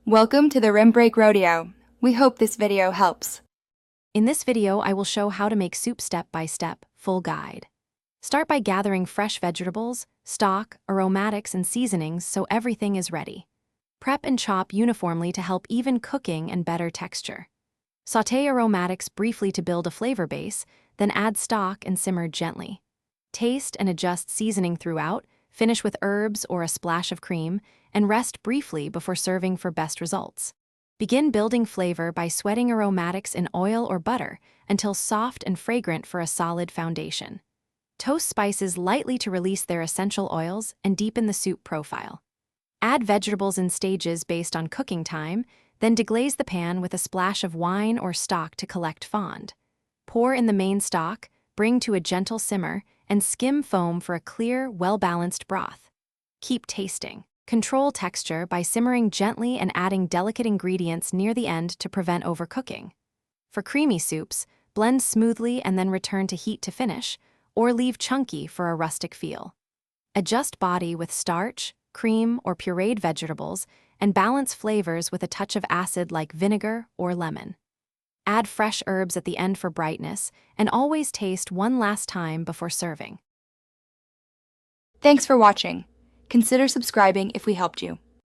Welcome to the Rim Break Rodeo. We hope this video helps. In this video, I will show how to make soup step-by-step, full guide. Start by gathering fresh vegetables, stock, aromatics, and seasonings so everything is ready. Prep and chop uniformly to help even cooking and better texture. Sauté aromatics briefly to build a flavor base, then add stock and simmer gently. Taste and adjust seasoning throughout, finish with herbs or a splash of cream, and rest briefly before serving for best results. Begin building flavor by sweating aromatics in oil or butter until soft and fragrant for a solid foundation. Toast spices lightly to release their essential oils and deepen the soup profile. Add vegetables in stages based on cooking time, then deglaze the pan with a splash of wine or stock to collect fond. Pour in the main stock, bring to a gentle simmer, and skim foam for a clear, well-balanced broth. Keep tasting. Control texture by simmering gently and adding delicate ingredients near the end to prevent overcooking. For creamy soups, blend smoothly and then return to heat to finish, or leave chunky for a rustic feel. Adjust body with starch, cream, or pureed vegetables, and balance flavors with a touch of acid like vinegar or lemon. Add fresh herbs at the end for brightness, and always taste one last time before serving. Thanks for watching. Consider subscribing if we helped you.